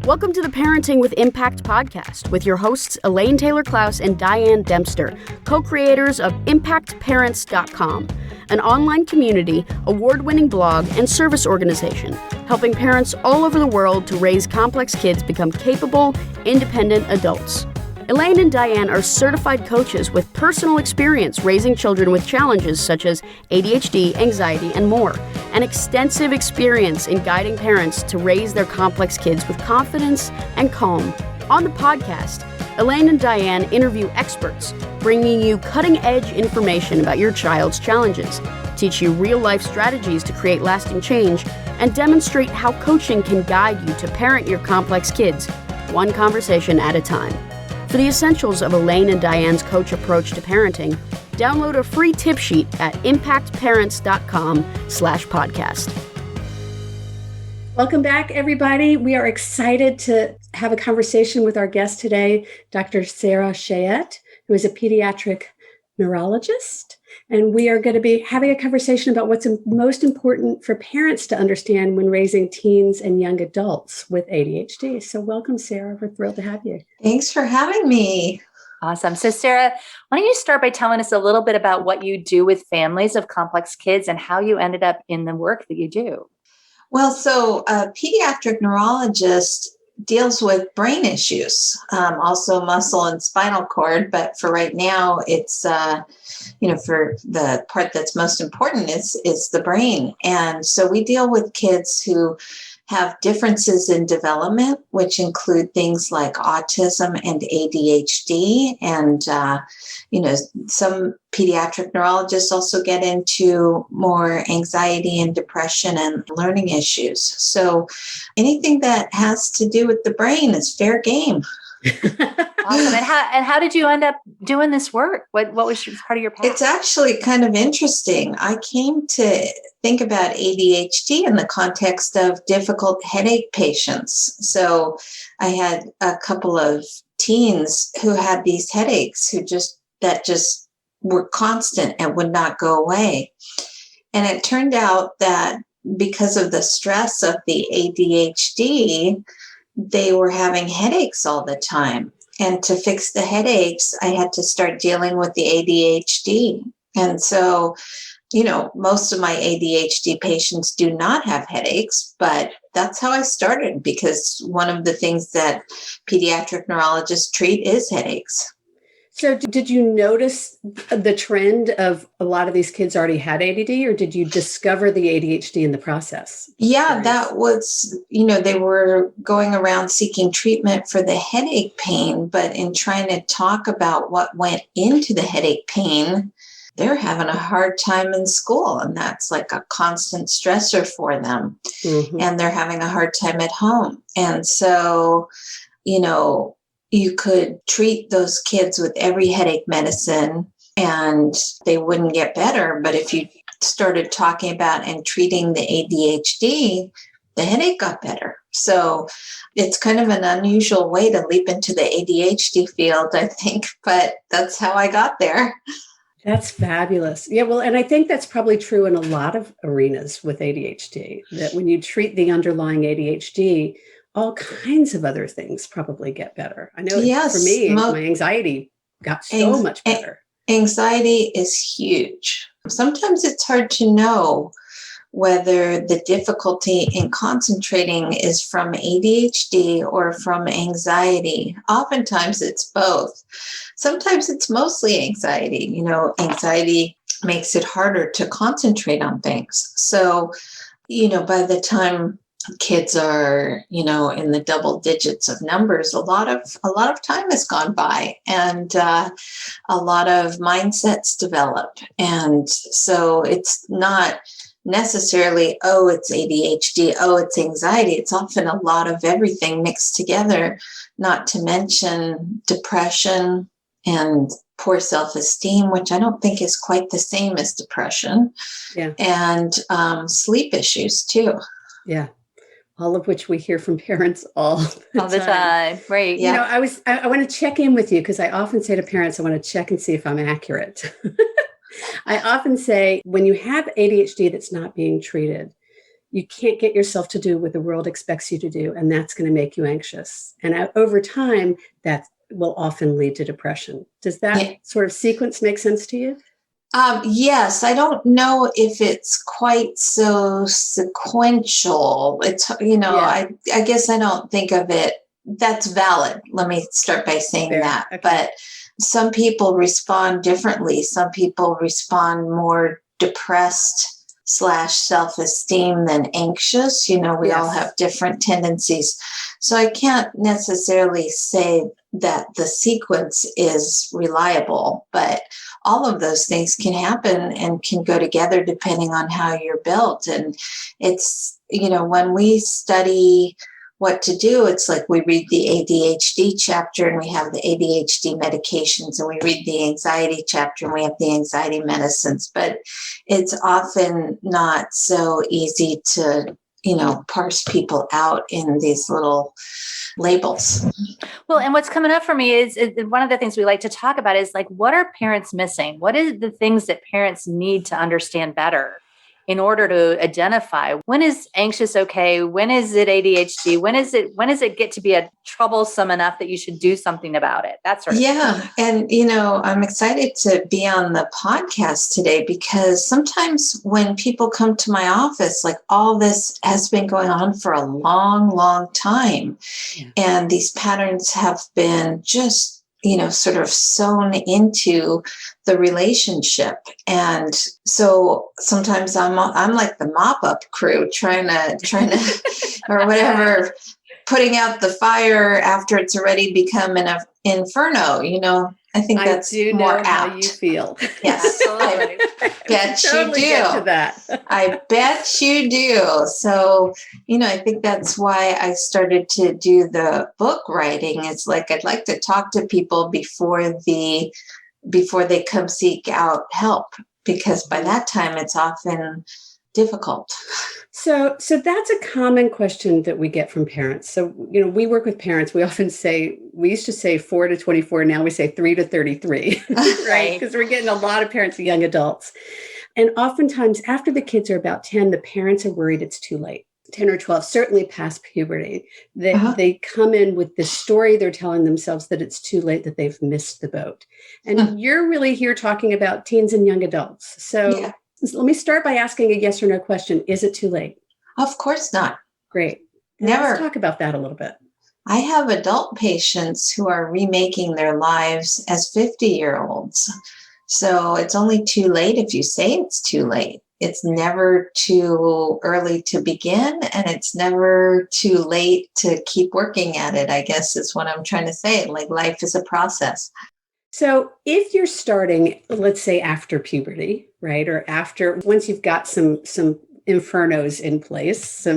Welcome to the Parenting with Impact podcast with your hosts Elaine, Taylor-Klaus, and Diane Dempster, co-creators of ImpactParents.com, an online community, award-winning blog, and service organization helping parents all over the world to raise complex kids become capable, independent adults. Elaine and Diane are certified coaches with personal experience raising children with challenges such as ADHD, anxiety, and more, and extensive experience in guiding parents to raise their complex kids with confidence and calm. On the podcast, Elaine and Diane interview experts, bringing you cutting-edge information about your child's challenges, teach you real-life strategies to create lasting change, and demonstrate how coaching can guide you to parent your complex kids, one conversation at a time. For the essentials of Elaine and Diane's coach approach to parenting, download a free tip sheet at impactparents.com/podcast. Welcome back, everybody. We are excited to have a conversation with our guest today, Dr. Sarah Cheyette, who is a pediatric neurologist. And we are going to be having a conversation about what's most important for parents to understand when raising teens and young adults with ADHD. So welcome, Sarah. We're thrilled to have you. Thanks for having me. Awesome. So Sarah, why don't you start by telling us a little bit about what you do with families of complex kids and how you ended up in the work that you do? Well, so a pediatric neurologist deals with brain issues, also muscle and spinal cord. But for right now, it's, for the part that's most important is the brain. And so we deal with kids who have differences in development, which include things like autism and ADHD. And, some pediatric neurologists also get into more anxiety and depression and learning issues. So anything that has to do with the brain is fair game. Awesome. And how did you end up doing this work? What was part of your path? It's actually kind of interesting. I came to think about ADHD in the context of difficult headache patients. So I had a couple of teens who had these headaches that just were constant and would not go away. And it turned out that because of the stress of the ADHD, they were having headaches all the time. And to fix the headaches, I had to start dealing with the ADHD. And so, most of my ADHD patients do not have headaches, but that's how I started because one of the things that pediatric neurologists treat is headaches. So did you notice the trend of a lot of these kids already had ADD, or did you discover the ADHD in the process? Yeah, that was, they were going around seeking treatment for the headache pain, but in trying to talk about what went into the headache pain, they're having a hard time in school. And that's like a constant stressor for them. Mm-hmm. And they're having a hard time at home. And so, you could treat those kids with every headache medicine and they wouldn't get better. But if you started talking about and treating the ADHD, the headache got better. So it's kind of an unusual way to leap into the ADHD field, I think, but that's how I got there. That's fabulous. Yeah, well, and I think that's probably true in a lot of arenas with ADHD, that when you treat the underlying ADHD, all kinds of other things probably get better. I know for me, my anxiety got so much better. Anxiety is huge. Sometimes it's hard to know whether the difficulty in concentrating is from ADHD or from anxiety. Oftentimes it's both. Sometimes it's mostly anxiety. Anxiety makes it harder to concentrate on things. So, by the time kids are, in the double digits of numbers, a lot of time has gone by and a lot of mindsets develop. And so it's not necessarily, it's ADHD, it's anxiety. It's often a lot of everything mixed together, not to mention depression and poor self-esteem, which I don't think is quite the same as depression. Yeah. And sleep issues too. Yeah. All of which we hear from parents all the time. Right. Yeah. I want to check in with you because I often say to parents, I want to check and see if I'm accurate. I often say when you have ADHD that's not being treated, you can't get yourself to do what the world expects you to do, and that's going to make you anxious. And over time, that will often lead to depression. Does that sort of sequence make sense to you? Yes, I don't know if it's quite so sequential. It's, I guess I don't think of it. That's valid. Let me start by saying that. Okay. But some people respond differently. Some people respond more depressed / self-esteem than anxious. We all have different tendencies. So I can't necessarily say that the sequence is reliable, but all of those things can happen and can go together depending on how you're built. And it's, when we study what to do, it's like we read the ADHD chapter and we have the ADHD medications, and we read the anxiety chapter and we have the anxiety medicines, but it's often not so easy to, parse people out in these little labels. Well, and what's coming up for me is one of the things we like to talk about is like, what are parents missing? What is the things that parents need to understand better in order to identify when is anxious okay? When is it ADHD? When does it get to be a troublesome enough that you should do something about it? That sort of thing. And I'm excited to be on the podcast today because sometimes when people come to my office, like all this has been going on for a long, long time. Yeah. And these patterns have been just sort of sewn into the relationship. And so sometimes I'm like the mop up crew trying to, or whatever, putting out the fire after it's already become an inferno, I think that's more apt. How you feel. Yes. I bet you do. Get to that. I bet you do. So, I think that's why I started to do the book writing. It's like, I'd like to talk to people before they come seek out help, because by that time it's often difficult. So that's a common question that we get from parents. So, we work with parents. We often say, we used to say 4 to 24. Now we say 3 to 33, right? Because we're getting a lot of parents, young adults. And oftentimes after the kids are about 10, the parents are worried it's too late. 10 or 12, certainly past puberty, that they come in with this story they're telling themselves that it's too late, that they've missed the boat. And you're really here talking about teens and young adults. So let me start by asking a yes or no question. Is it too late? Of course not. Great. Never. Let's talk about that a little bit. I have adult patients who are remaking their lives as 50-year-olds. So it's only too late if you say it's too late. It's never too early to begin, and it's never too late to keep working at it, I guess is what I'm trying to say. Like, life is a process. So if you're starting, let's say after puberty, right? Or once you've got some infernos in place,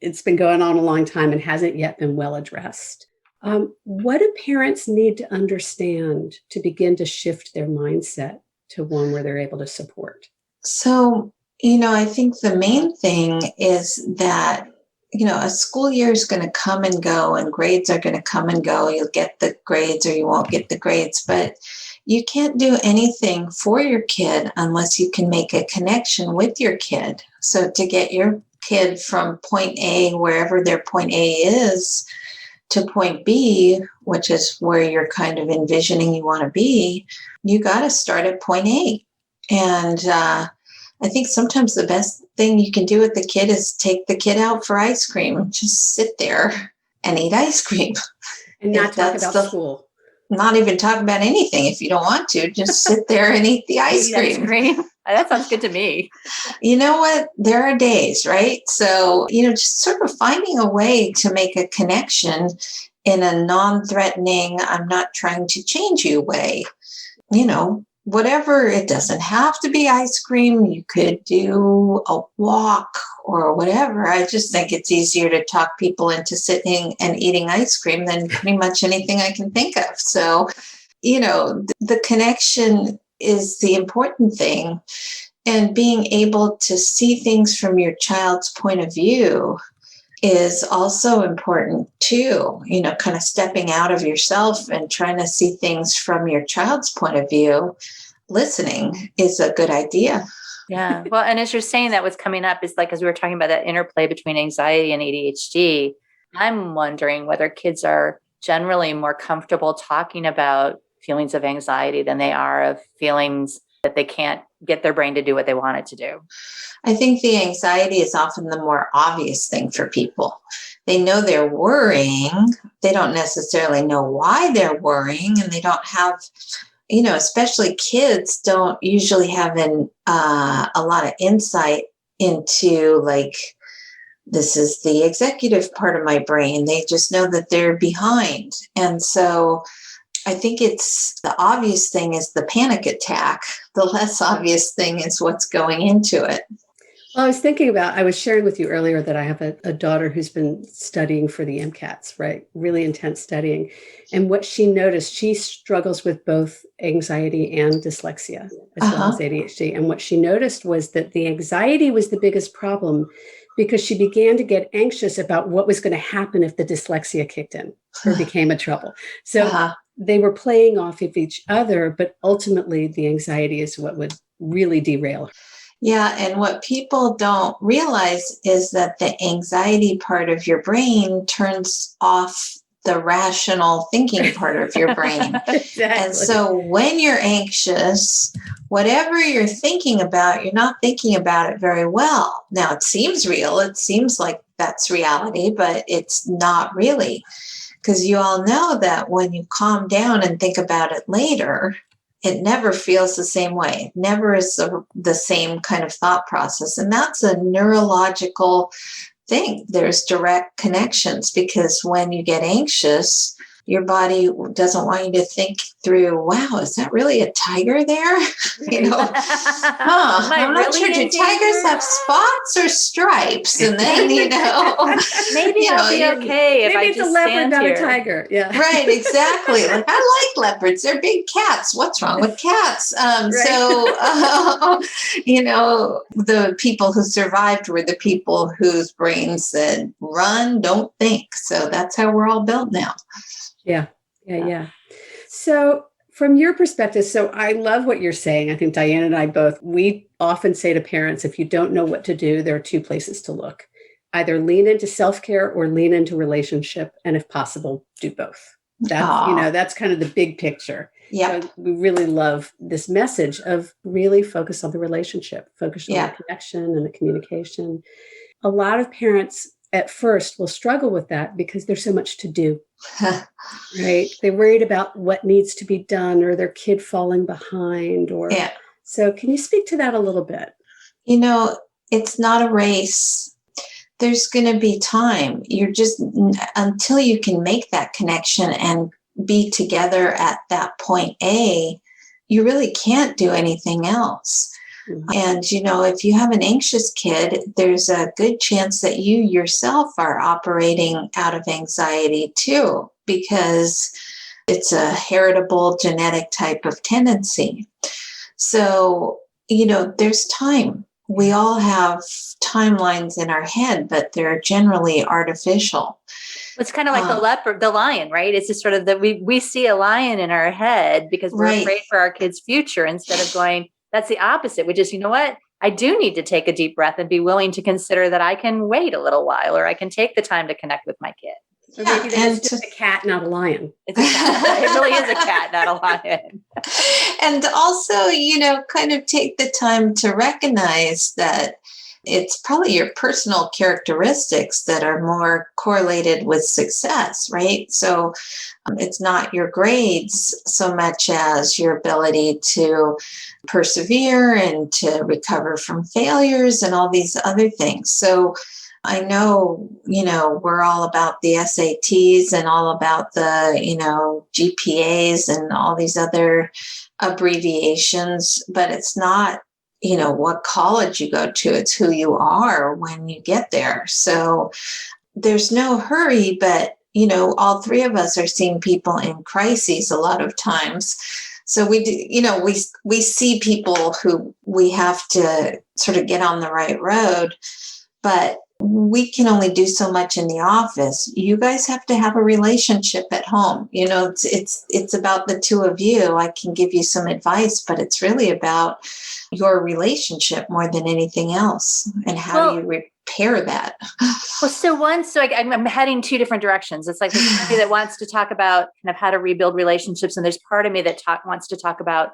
it's been going on a long time and hasn't yet been well addressed. What do parents need to understand to begin to shift their mindset to one where they're able to support? So, I think the main thing is that, a school year is going to come and go, and grades are going to come and go. You'll get the grades or you won't get the grades, but you can't do anything for your kid unless you can make a connection with your kid. So to get your kid from point A, wherever their point A is, to point B, which is where you're kind of envisioning you want to be, you got to start at point A. And I think sometimes the best thing you can do with the kid is take the kid out for ice cream. Just sit there and eat ice cream. And not talk about school. Not even talk about anything if you don't want to. Just sit there and eat the ice cream. That sounds good to me. You know what? There are days, right? So, just sort of finding a way to make a connection in a non-threatening, I'm not trying to change you way. Whatever, it doesn't have to be ice cream. You could do a walk or whatever. I just think it's easier to talk people into sitting and eating ice cream than pretty much anything I can think of. So, the connection is the important thing. And being able to see things from your child's point of view is also important too, kind of stepping out of yourself and trying to see things from your child's point of view. Listening is a good idea. Yeah. Well, and as you're saying that, what's coming up is like, as we were talking about that interplay between anxiety and ADHD, I'm wondering whether kids are generally more comfortable talking about feelings of anxiety than they are of feelings that they can't get their brain to do what they want it to do. I think the anxiety is often the more obvious thing for people. They know they're worrying. They don't necessarily know why they're worrying, and they don't have, especially kids don't usually have a lot of insight into like, this is the executive part of my brain. They just know that they're behind. And so I think it's the obvious thing is the panic attack. The less obvious thing is what's going into it. Well, I was sharing with you earlier that I have a daughter who's been studying for the MCATs, right? Really intense studying. And what she noticed, she struggles with both anxiety and dyslexia as well as ADHD. And what she noticed was that the anxiety was the biggest problem because she began to get anxious about what was going to happen if the dyslexia kicked in or became a trouble. So they were playing off of each other, but ultimately the anxiety is what would really derail her. Yeah, and what people don't realize is that the anxiety part of your brain turns off the rational thinking part of your brain. Exactly. And so when you're anxious, whatever you're thinking about, you're not thinking about it very well. Now, it seems real. It seems like that's reality, but it's not really. Because you all know that when you calm down and think about it later, it never feels the same way. It never is the same kind of thought process. And that's a neurological thing. There's direct connections because when you get anxious, your body doesn't want you to think through, wow, is that really a tiger there? I'm not sure. Do tigers have spots or stripes? And then, maybe I'll be okay if I just stand here. Maybe it's a leopard, not a tiger. Yeah. Right, exactly. Like, I like leopards. They're big cats. What's wrong with cats? The people who survived were the people whose brains said, run, don't think. So that's how we're all built now. Yeah. So from your perspective, so I love what you're saying. I think Diane and I both, we often say to parents, if you don't know what to do, there are two places to look. Either lean into self-care or lean into relationship. And if possible, do both. That's kind of the big picture. Yeah. So we really love this message of really focus on the relationship, focus on the connection and the communication. A lot of parents at first will struggle with that because there's so much to do, right? They're worried about what needs to be done or their kid falling behind So can you speak to that a little bit? It's not a race. There's going to be time. You're just, until you can make that connection and be together at that point A, you really can't do anything else. And, if you have an anxious kid, there's a good chance that you yourself are operating out of anxiety too, because it's a heritable genetic type of tendency. So, there's time. We all have timelines in our head, but they're generally artificial. It's kind of like the lion, right? It's just sort of that we see a lion in our head because we're afraid for our kids' future instead of going, that's the opposite, which is, you know what? I do need to take a deep breath and be willing to consider that I can wait a little while, or I can take the time to connect with my kid. So maybe it's just a cat, not a lion. It's a cat. It really is a cat, not a lion. And also, kind of take the time to recognize that it's probably your personal characteristics that are more correlated with success, right? So it's not your grades so much as your ability to persevere and to recover from failures and all these other things. So I know, we're all about the SATs and all about the, GPAs and all these other abbreviations, but it's not, what college you go to, it's who you are when you get there. So there's no hurry, but, all three of us are seeing people in crises a lot of times. So we do, we see people who we have to sort of get on the right road, but we can only do so much in the office. You guys have to have a relationship at home. It's about the two of you. I can give you some advice, but it's really about your relationship more than anything else. And how do you repair that? I'm heading two different directions. It's like there's somebody that wants to talk about kind of how to rebuild relationships. And there's part of me that wants to talk about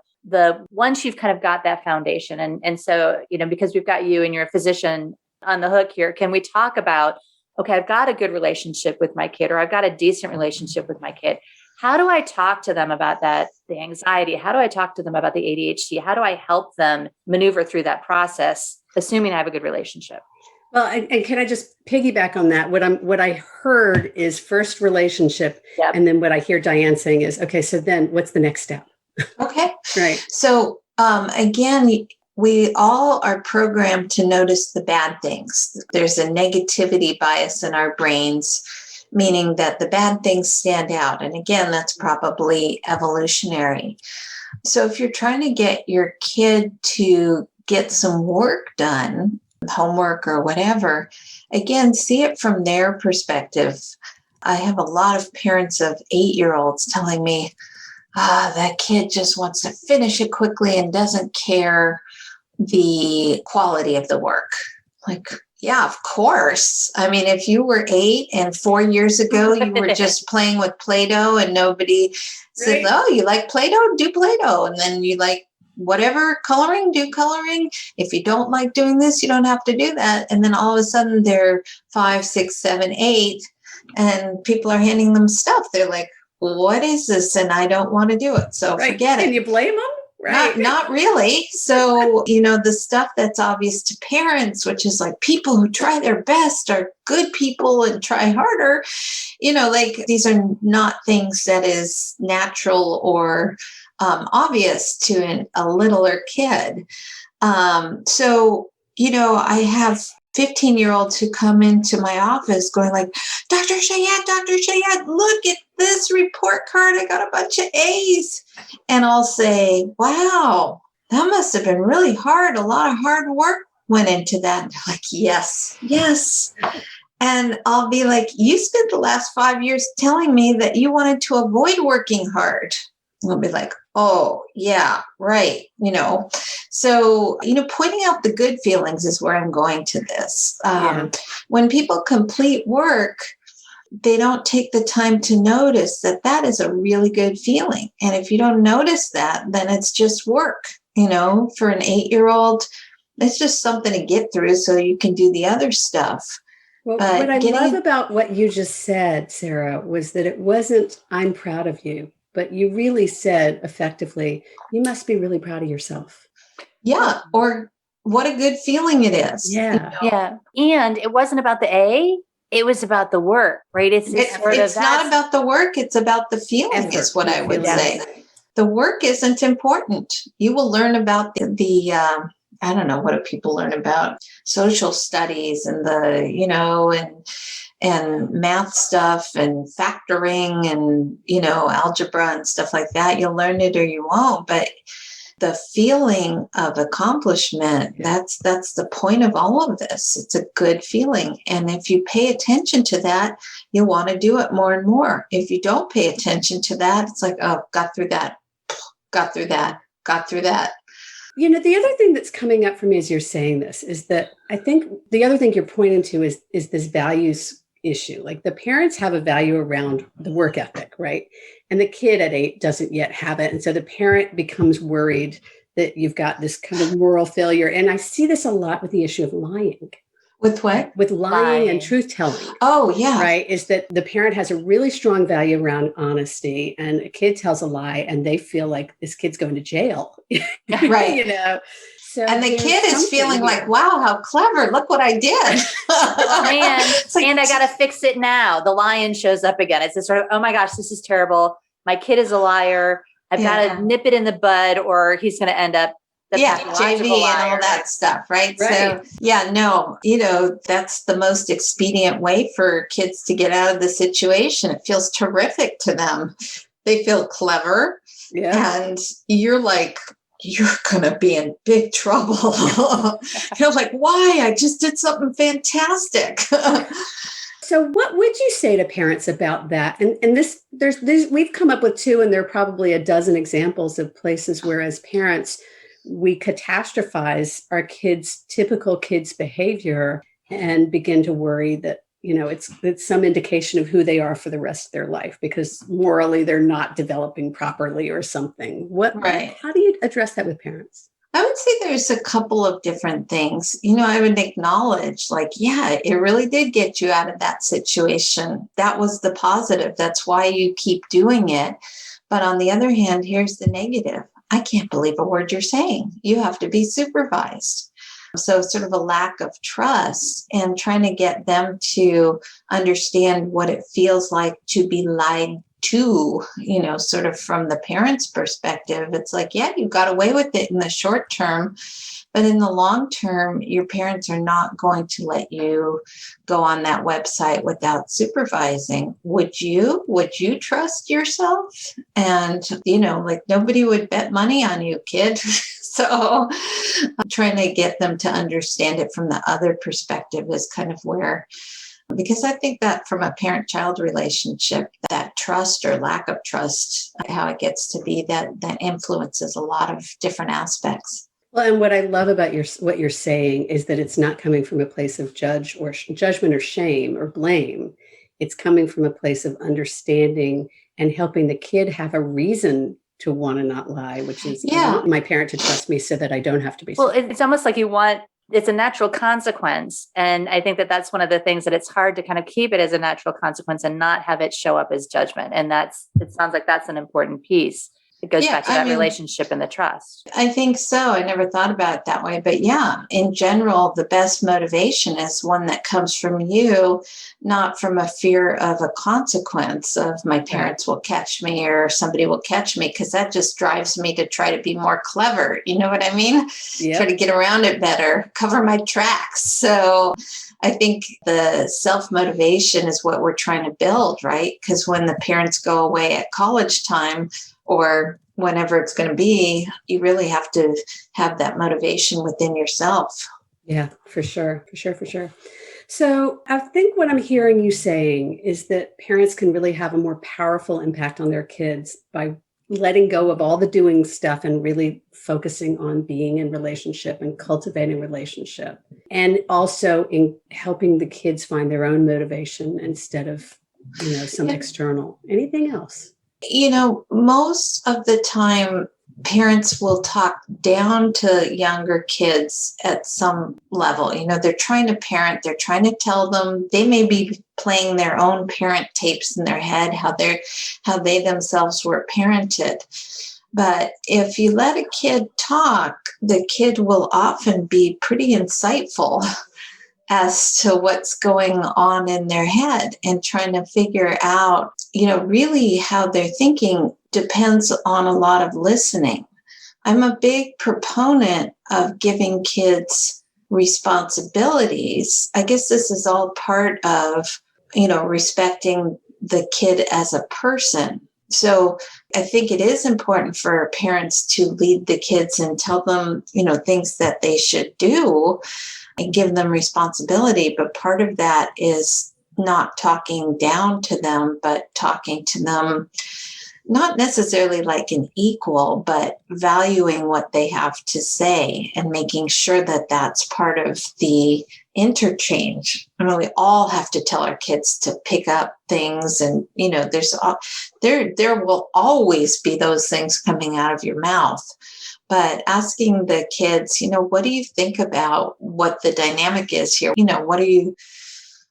once you've kind of got that foundation. And so, because we've got you and you're a physician on the hook here, can we talk about, okay, I've got a good relationship with my kid, or I've got a decent relationship with my kid. How do I talk to them about that, the anxiety? How do I talk to them about the ADHD? How do I help them maneuver through that process, assuming I have a good relationship? Well, and can I just piggyback on that? What I heard is first relationship. Yep. And then what I hear Diane saying is, okay, so then what's the next step? Okay. Right. So again, we all are programmed to notice the bad things. There's a negativity bias in our brains, meaning that the bad things stand out. And again, that's probably evolutionary. So if you're trying to get your kid to get some work done, homework or whatever, again, see it from their perspective. I have a lot of parents of 8-year-olds telling me, that kid just wants to finish it quickly and doesn't care the quality of the work. Like, yeah, of course. I mean, if you were 8 and 4 years ago, you were just playing with Play-Doh and nobody said, oh, you like Play-Doh? Do Play-Doh. And then you like whatever coloring, do coloring. If you don't like doing this, you don't have to do that. And then all of a sudden they're 5, 6, 7, 8, and people are handing them stuff. They're like, what is this? And I don't want to do it. So forget it. Can you blame them? Right. Not really. So, the stuff that's obvious to parents, which is like people who try their best are good people and try harder, these are not things that is natural or obvious to a littler kid. So, I have 15-year-olds who come into my office going like, Dr. Cheyette, look at this report card. I got a bunch of A's. And I'll say, wow, that must have been really hard. A lot of hard work went into that. And they're like, yes. And I'll be like, you spent the last 5 years telling me that you wanted to avoid working hard. I'll be like, oh, yeah, right. So, pointing out the good feelings is where I'm going to this. When people complete work, they don't take the time to notice that is a really good feeling. And if you don't notice that, then it's just work. For an 8-year-old, it's just something to get through so you can do the other stuff. Well, what I love about what you just said, Sarah, was that it wasn't, I'm proud of you. But you really said effectively, you must be really proud of yourself. Yeah. Or what a good feeling it is. Yeah. Yeah. And it wasn't about the A, it was about the work, right? It's not about the work. It's about the feeling is what I would say. The work isn't important. You will learn about the I don't know, what do people learn about social studies and and math stuff and factoring and, algebra and stuff like that. You'll learn it or you won't. But the feeling of accomplishment, that's the point of all of this. It's a good feeling. And if you pay attention to that, you'll want to do it more and more. If you don't pay attention to that, it's like, oh, got through that. The other thing that's coming up for me as you're saying this is that I think the other thing you're pointing to is this values issue. Like the parents have a value around the work ethic, right? And the kid at 8 doesn't yet have it. And so the parent becomes worried that you've got this kind of moral failure. And I see this a lot with the issue of lying. With what? With lying and truth telling. Oh, yeah. Right. Is that the parent has a really strong value around honesty and a kid tells a lie and they feel like this kid's going to jail. Right. So and the kid is feeling like, wow, how clever. Look what I did. And I got to fix it now. The lion shows up again. It's this sort of, oh my gosh, this is terrible. My kid is a liar. I've got to nip it in the bud or he's going to end up JV and all that stuff, right? So, that's the most expedient way for kids to get out of the situation. It feels terrific to them. They feel clever. Yeah. And you're like, you're going to be in big trouble. You're like, why? I just did something fantastic. So what would you say to parents about that? And there's we've come up with two, and there are probably a dozen examples of places where as parents, we catastrophize our typical kids' behavior and begin to worry that, it's some indication of who they are for the rest of their life because morally they're not developing properly or something. Right. How do you address that with parents? I would say there's a couple of different things. I would acknowledge, yeah, it really did get you out of that situation. That was the positive. That's why you keep doing it. But on the other hand, here's the negative. I can't believe a word you're saying. You have to be supervised. So sort of a lack of trust and trying to get them to understand what it feels like to be lied to, sort of from the parent's perspective. It's like, yeah, you got away with it in the short term, but in the long term, your parents are not going to let you go on that website without supervising. Would you trust yourself? And, nobody would bet money on you, kid. So I'm trying to get them to understand it from the other perspective is kind of where, because I think that from a parent-child relationship, that trust or lack of trust, how it gets to be, that influences a lot of different aspects. Well, and what I love about what you're saying is that it's not coming from a place of judgment or shame or blame. It's coming from a place of understanding and helping the kid have a reason to want to not lie, which is, I want my parent to trust me so that I don't have to be. Well, it's almost like it's a natural consequence. And I think that that's one of the things that it's hard to kind of keep it as a natural consequence and not have it show up as judgment. And it sounds like that's an important piece. It goes back to that relationship and the trust. I think so. I never thought about it that way. But yeah, in general, the best motivation is one that comes from you, not from a fear of a consequence of my parents will catch me or somebody will catch me, because that just drives me to try to be more clever. You know what I mean? Yep. Try to get around it better, cover my tracks. So I think the self-motivation is what we're trying to build, right? Because when the parents go away at college time, or whenever it's going to be, you really have to have that motivation within yourself. Yeah, for sure. So I think what I'm hearing you saying is that parents can really have a more powerful impact on their kids by letting go of all the doing stuff and really focusing on being in relationship and cultivating relationship. And also in helping the kids find their own motivation instead of, some external. Anything else? Most of the time, parents will talk down to younger kids at some level. They're trying to parent, they're trying to tell them, they may be playing their own parent tapes in their head, how they themselves were parented. But if you let a kid talk, the kid will often be pretty insightful as to what's going on in their head, and trying to figure out, really how they're thinking depends on a lot of listening. I'm a big proponent of giving kids responsibilities. I guess this is all part of, respecting the kid as a person. So I think it is important for parents to lead the kids and tell them, things that they should do and give them responsibility. But part of that is not talking down to them, but talking to them, not necessarily like an equal, but valuing what they have to say and making sure that that's part of the interchange. We all have to tell our kids to pick up things, and there will always be those things coming out of your mouth. But asking the kids, what do you think about what the dynamic is here?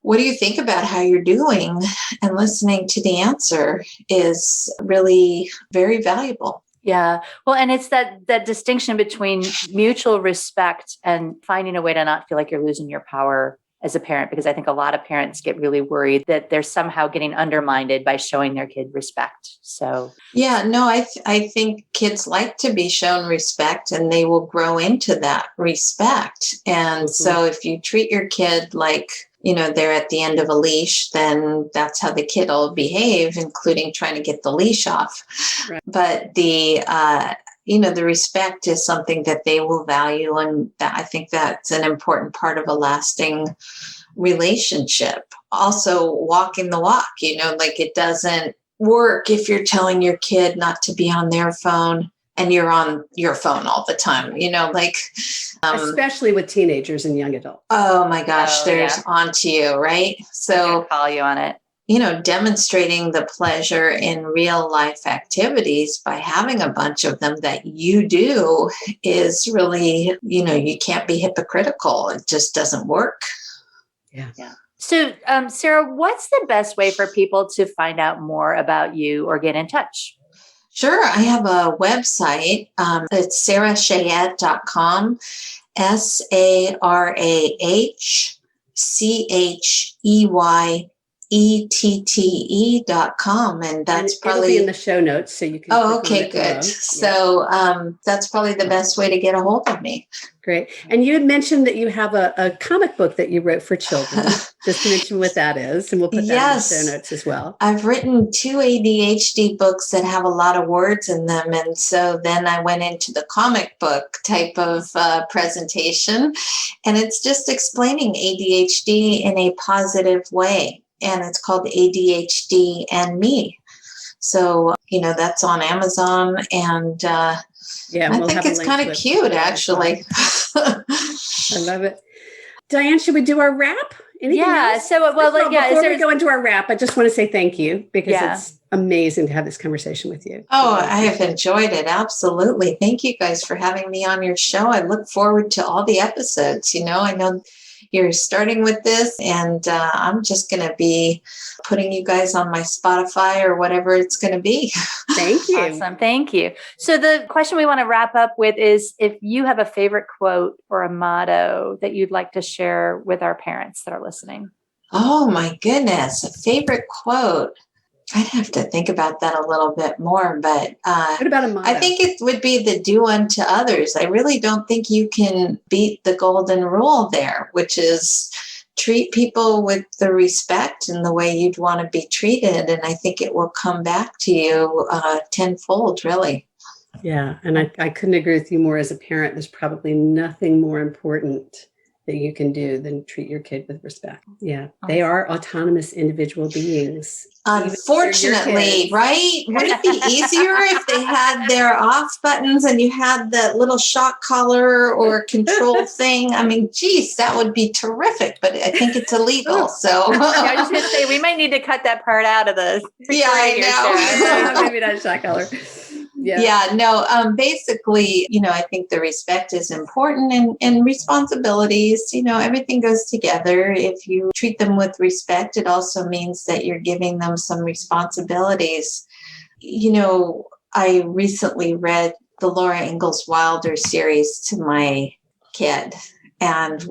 What do you think about how you're doing? And listening to the answer is really very valuable. Yeah. Well, and it's that distinction between mutual respect and finding a way to not feel like you're losing your power as a parent, because I think a lot of parents get really worried that they're somehow getting undermined by showing their kid respect. So yeah, no, I think kids like to be shown respect, and they will grow into that respect. And so if you treat your kid like, they're at the end of a leash, then that's how the kid will behave, including trying to get the leash off. Right. But the respect is something that they will value. And that, I think that's an important part of a lasting relationship. Also, walking the walk, like it doesn't work if you're telling your kid not to be on their phone and you're on your phone all the time, especially with teenagers and young adults. Oh my gosh, there's onto you, right? So call you on it. Demonstrating the pleasure in real life activities by having a bunch of them that you do is really, you can't be hypocritical. It just doesn't work. Yeah. So, Sarah, what's the best way for people to find out more about you or get in touch? Sure. I have a website. It's sarahcheyette.com, SarahCheyette.com. And that's it'll be in the show notes, so you can. Oh, okay, good. So that's probably the best way to get a hold of me. Great. And you had mentioned that you have a comic book that you wrote for children. Just to mention what that is, and we'll put that in the show notes as well. I've written 2 ADHD books that have a lot of words in them. And so then I went into the comic book type of presentation, and it's just explaining ADHD in a positive way. And it's called ADHD Me. So, that's on Amazon, and I think it's kind of cute, actually. I love it. Diane, should we do our wrap? Anything else? So, before we go into our wrap, I just want to say thank you, because it's amazing to have this conversation with you. Oh, I have enjoyed it. Absolutely. Thank you guys for having me on your show. I look forward to all the episodes. I know you're starting with this, and I'm just going to be putting you guys on my Spotify or whatever it's going to be. Thank you. Awesome. Thank you. So the question we want to wrap up with is, if you have a favorite quote or a motto that you'd like to share with our parents that are listening. Oh my goodness. A favorite quote. I'd have to think about that a little bit more, but what about a motto? I think it would be the do unto others. I really don't think you can beat the golden rule there, which is treat people with the respect and the way you'd want to be treated. And I think it will come back to you tenfold, really. Yeah. And I couldn't agree with you more. As a parent, there's probably nothing more important that you can do than treat your kid with respect. Yeah. They are autonomous individual beings. Unfortunately, right? Would it be easier if they had their off buttons and you had that little shock collar or control thing? I mean, geez, that would be terrific, but I think it's illegal. So I was going to say, we might need to cut that part out of the. Yeah, I know. Maybe not a shock collar. Basically, I think the respect is important, and responsibilities, everything goes together. If you treat them with respect, it also means that you're giving them some responsibilities. I recently read the Laura Ingalls Wilder series to my kid, and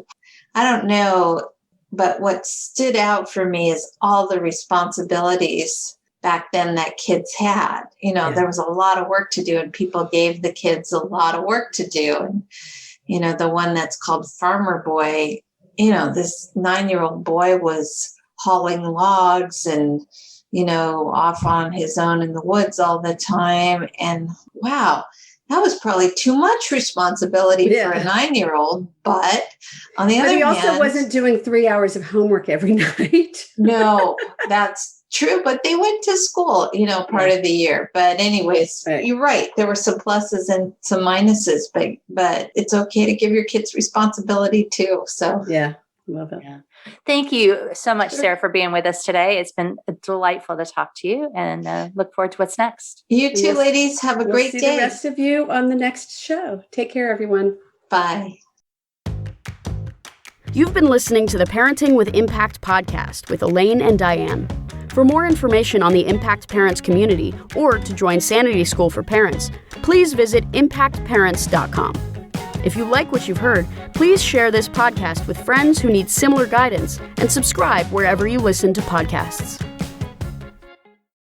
I don't know, but what stood out for me is all the responsibilities back then that kids had. There was a lot of work to do, and people gave the kids a lot of work to do. And, the one that's called Farmer Boy, this 9-year-old boy was hauling logs and, off on his own in the woods all the time. And wow, that was probably too much responsibility for a 9-year-old. But on the other hand, he also wasn't doing 3 hours of homework every night. No, that's true, but they went to school, part of the year. But anyways, You're right. There were some pluses and some minuses, but it's okay to give your kids responsibility too. So yeah, love it. Yeah. Thank you so much, Sarah, for being with us today. It's been delightful to talk to you, and look forward to what's next. You too, ladies. Have a great day. See the rest of you on the next show. Take care, everyone. Bye. You've been listening to the Parenting with Impact podcast with Elaine and Diane. For more information on the Impact Parents community or to join Sanity School for Parents, please visit impactparents.com. If you like what you've heard, please share this podcast with friends who need similar guidance and subscribe wherever you listen to podcasts.